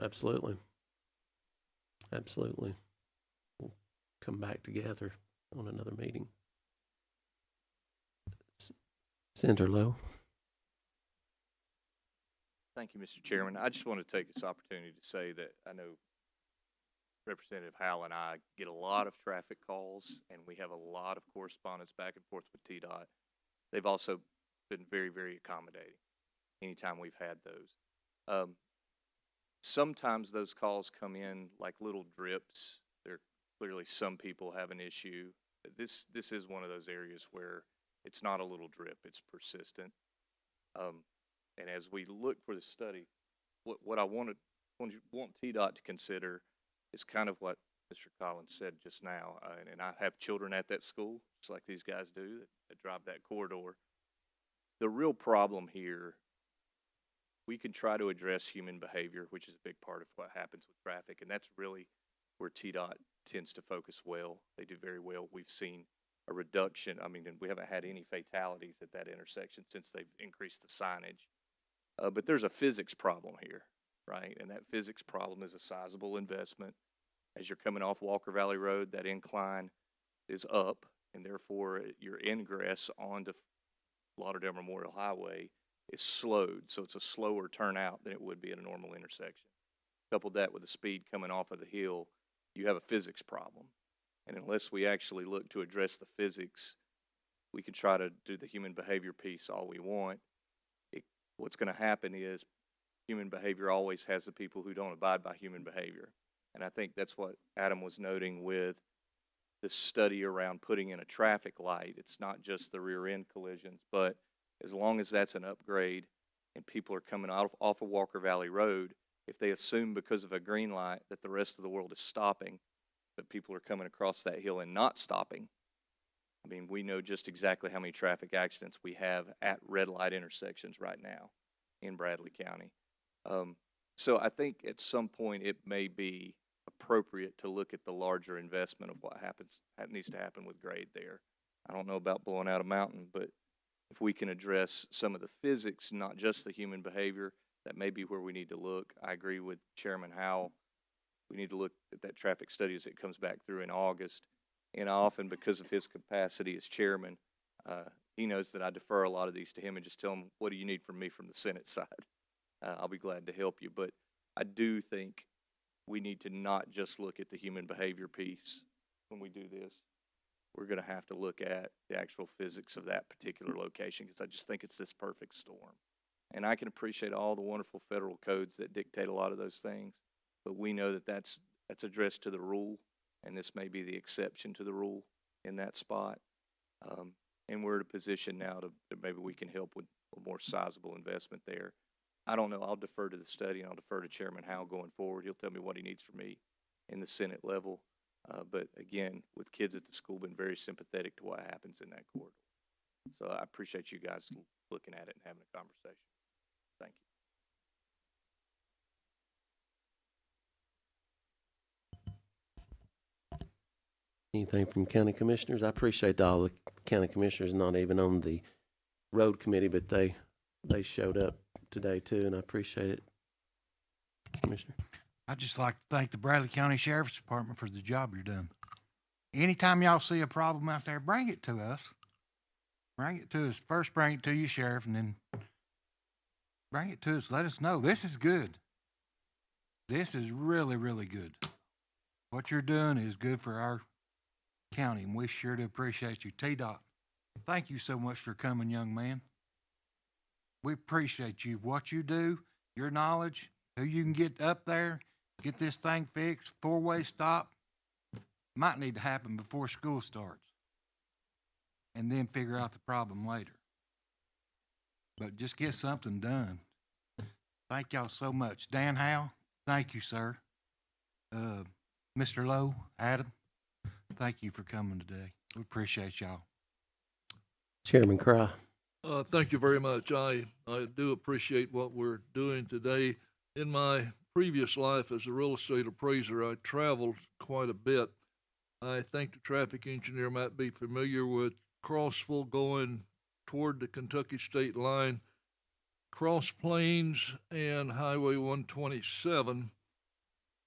[SPEAKER 1] Absolutely. Absolutely. We'll come back together on another meeting. Senator Lowe.
[SPEAKER 8] Thank you, Mr. Chairman. I just want to take this opportunity to say that I know Representative Howell and I get a lot of traffic calls, and we have a lot of correspondence back and forth with TDOT. They've also been very, very accommodating anytime we've had those. Sometimes those calls come in like little drips. There clearly some people have an issue. This is one of those areas where it's not a little drip, it's persistent. And as we look for the study, what I want TDOT to consider is kind of what Mr. Collins said just now. And I have children at that school, just like these guys do, that drive that corridor. The real problem here, we can try to address human behavior, which is a big part of what happens with traffic, and that's really where TDOT tends to focus well. They do very well. We've seen a reduction. I mean, we haven't had any fatalities at that intersection since they've increased the signage. But there's a physics problem here, right? And that physics problem is a sizable investment. As you're coming off Walker Valley Road, that incline is up, and therefore your ingress onto Lauderdale Memorial Highway is slowed, so it's a slower turnout than it would be at a normal intersection. Couple that with the speed coming off of the hill, you have a physics problem. And unless we actually look to address the physics, we can try to do the human behavior piece all we want. What's going to happen is human behavior always has the people who don't abide by human behavior. And I think that's what Adam was noting with the study around putting in a traffic light. It's not just the rear end collisions, but as long as that's an upgrade and people are coming off of Walker Valley Road, if they assume because of a green light that the rest of the world is stopping, but people are coming across that hill and not stopping, I mean, we know just exactly how many traffic accidents we have at red light intersections right now in Bradley County. So I think at some point it may be a
[SPEAKER 13] appropriate to look at the larger investment of what needs to happen with grade there. I don't know about blowing out a mountain, but if we can address some of the physics, not just the human behavior, that may be where we need to look. I agree with Chairman Howell. We need to look at that traffic study as it comes back through in August. And I often, because of his capacity as chairman, he knows that I defer a lot of these to him and just tell him, what do you need from me from the Senate side? I'll be glad to help you. But I do think we need to not just look at the human behavior piece when we do this. We're going to have to look at the actual physics of that particular location, because I just think it's this perfect storm. And I can appreciate all the wonderful federal codes that dictate a lot of those things, but we know that that's addressed to the rule, and this may be the exception to the rule in that spot. And we're in a position now to maybe we can help with a more sizable investment there. I don't know. I'll defer to the study, and I'll defer to Chairman Howell going forward. He'll tell me what he needs from me in the Senate level. But again, with kids at the school, been very sympathetic to what happens in that corridor. So I appreciate you guys looking at it and having a conversation. Thank you.
[SPEAKER 1] Anything from county commissioners? I appreciate all the county commissioners, not even on the road committee, but they showed up today too, and I appreciate it. Commissioner?
[SPEAKER 14] I'd just like to thank the Bradley County Sheriff's Department for the job you're doing. Anytime y'all see a problem out there, bring it to us. Bring it to us. First, bring it to you, Sheriff, and then bring it to us. Let us know. This is good. This is really, really good. What you're doing is good for our county, and we sure do appreciate you. T-Dot, thank you so much for coming, young man. We appreciate you, what you do, your knowledge, who you can get up there, get this thing fixed, four-way stop. Might need to happen before school starts, and then figure out the problem later. But just get something done. Thank y'all so much. Dan Howe, thank you, sir. Mr. Lowe, Adam, thank you for coming today. We appreciate y'all.
[SPEAKER 1] Chairman Cry.
[SPEAKER 15] Thank you very much. I do appreciate what we're doing today. In my previous life as a real estate appraiser, I traveled quite a bit. I think the traffic engineer might be familiar with Crossville going toward the Kentucky state line, Cross Plains and Highway 127.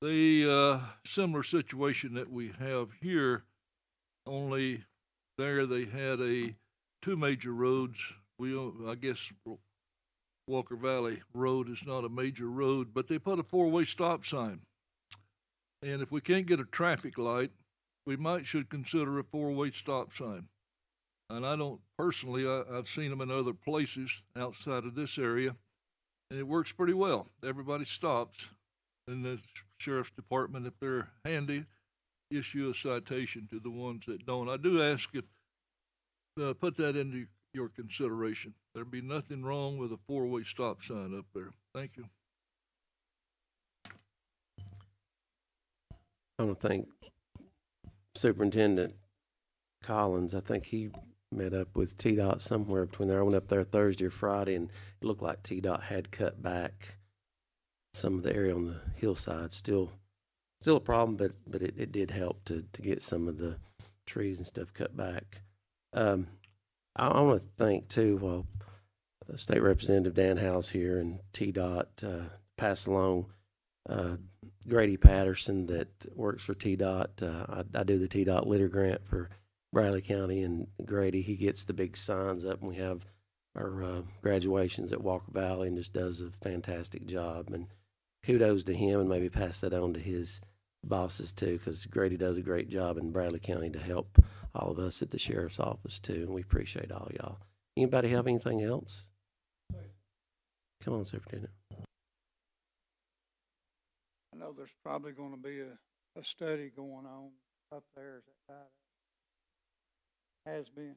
[SPEAKER 15] The similar situation that we have here, only there they had two major roads. I guess Walker Valley Road is not a major road, but they put a four-way stop sign. And if we can't get a traffic light, we should consider a four-way stop sign. And I don't personally, I've seen them in other places outside of this area, and it works pretty well. Everybody stops, and the sheriff's department, if they're handy, issue a citation to the ones that don't. I do ask if put that into your consideration. There'd be nothing wrong with a four-way stop sign up there. Thank you.
[SPEAKER 1] I want to thank Superintendent Collins. I think he met up with TDOT somewhere between there. I went up there Thursday or Friday, and it looked like TDOT had cut back some of the area on the hillside. Still a problem, but it did help to get some of the trees and stuff cut back. I want to thank too, State Representative Dan Howell's here and TDOT pass along Grady Patterson that works for TDOT. I do the TDOT litter grant for Bradley County, and Grady, he gets the big signs up, and we have our graduations at Walker Valley, and just does a fantastic job. And kudos to him, and maybe pass that on to his bosses too, because Grady does a great job in Bradley County to help all of us at the sheriff's office too, and we appreciate all y'all. Anybody have anything else? Come on, Superintendent.
[SPEAKER 2] I know there's probably going to be a study going on up there as that has been.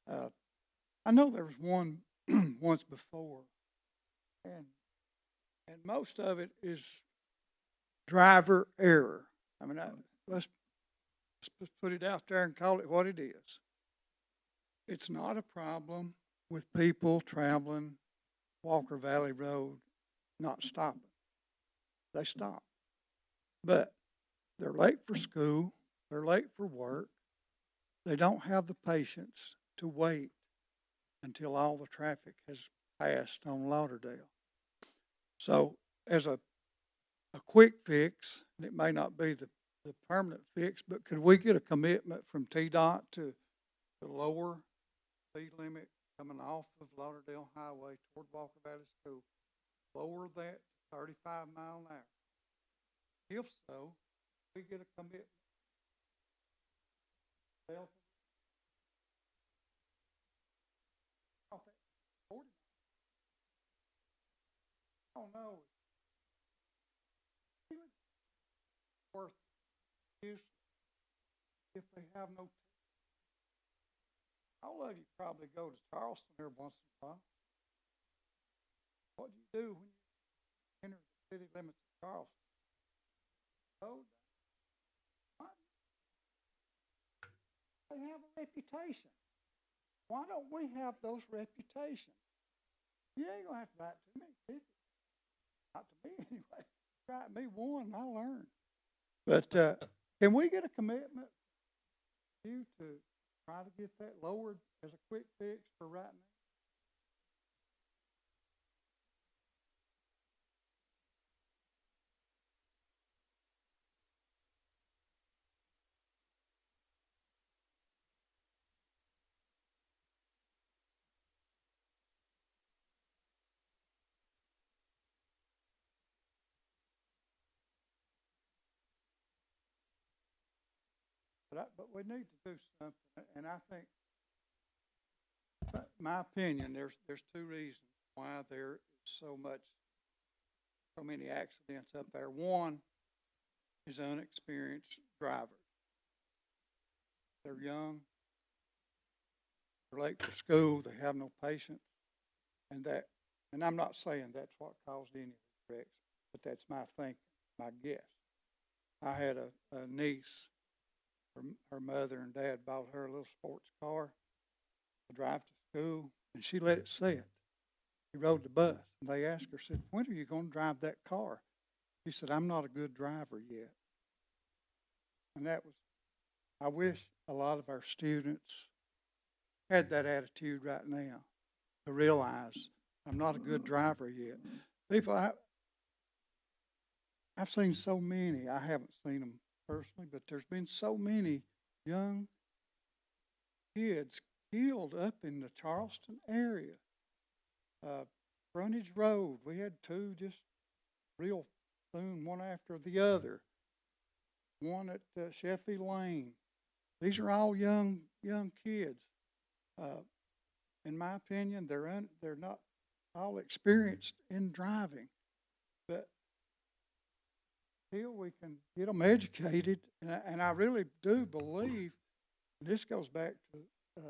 [SPEAKER 2] I know there was one once before, and most of it is driver error. I mean, let's put it out there and call it what it is. It's not a problem with people traveling Walker Valley Road not stopping. They stop. But they're late for school, they're late for work. They don't have the patience to wait until all the traffic has passed on Lauderdale. So as a quick fix, and it may not be the permanent fix, but could we get a commitment from TDOT to lower speed limit coming off of Lauderdale Highway toward Walker Valley School? Lower that to 35 mile an hour. If so, we get a commitment. Well, I don't know. Worth use if they have no. All of you probably go to Charleston every once in a while. What do you do when you enter the city limits of Charleston? Oh, they have a reputation. Why don't we have those reputations? You ain't gonna have to write too many tickets. Not to me anyway. Write me one and I learn. But can we get a commitment from you to try to get that lowered as a quick fix for right now? But we need to do something, and I think, my opinion, there's two reasons why there is so many accidents up there. One is unexperienced drivers. They're young, they're late for school, they have no patience, and I'm not saying that's what caused any of the wrecks, but that's my thinking, my guess. I had a niece. Her mother and dad bought her a little sports car to drive to school, and she let it sit. She rode the bus, and they asked her, said, "When are you going to drive that car?" She said, "I'm not a good driver yet." And I wish a lot of our students had that attitude right now, to realize I'm not a good driver yet. People, I've seen so many, I haven't seen them personally, but there's been so many young kids killed up in the Charleston area. Frontage Road, we had two just real soon, one after the other. One at Sheffield Lane. These are all young kids. In my opinion, they're not all experienced in driving, but we can get them educated, and I really do believe, and this goes back to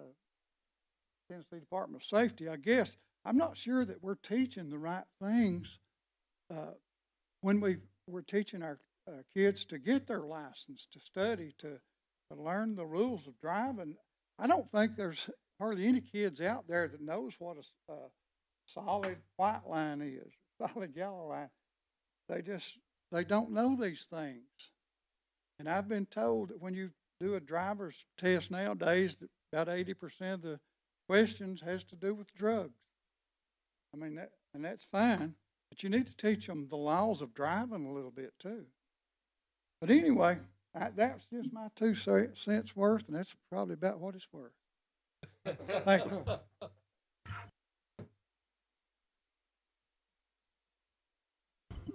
[SPEAKER 2] Tennessee Department of Safety, I guess. I'm not sure that we're teaching the right things when we're teaching our kids to get their license, to study, to learn the rules of driving. I don't think there's hardly any kids out there that knows what a solid white line is, solid yellow line. They don't know these things. And I've been told that when you do a driver's test nowadays, that about 80% of the questions has to do with drugs. I mean, that's fine, but you need to teach them the laws of driving a little bit too. But anyway, that's just my 2 cents worth, and that's probably about what it's worth. Thank you.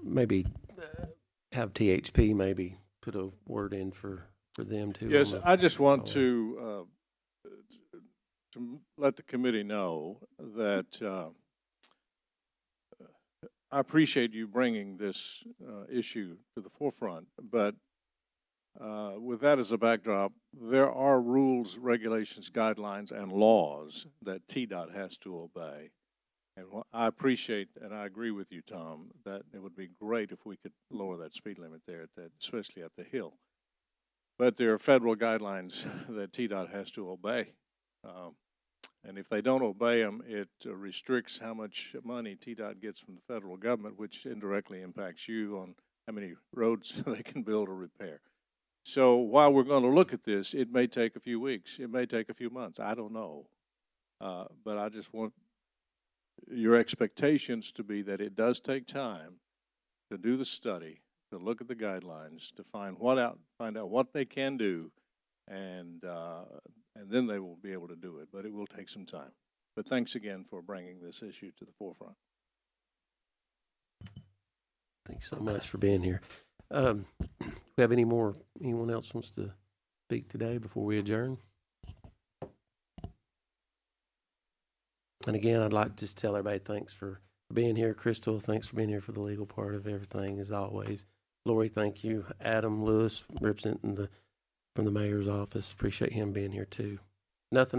[SPEAKER 1] Maybe have THP maybe put a word in for them too.
[SPEAKER 8] Yes, I just want to let the committee know that I appreciate you bringing this issue to the forefront, but with that as a backdrop, there are rules, regulations, guidelines, and laws that TDOT has to obey. And I appreciate, and I agree with you, Tom, that it would be great if we could lower that speed limit there, especially at the hill. But there are federal guidelines that TDOT has to obey. And if they don't obey them, it restricts how much money TDOT gets from the federal government, which indirectly impacts you on how many roads they can build or repair. So while we're going to look at this, it may take a few weeks, it may take a few months, I don't know. But I just want your expectations to be that it does take time to do the study, to look at the guidelines, to find out what they can do, and then they will be able to do it. But it will take some time. But thanks again for bringing this issue to the forefront.
[SPEAKER 1] Thanks so much for being here. Do we have anyone else wants to speak today before we adjourn? And again, I'd like to just tell everybody thanks for being here. Crystal, thanks for being here for the legal part of everything, as always. Lori, thank you. Adam Lewis, representing from the mayor's office. Appreciate him being here too. Nothing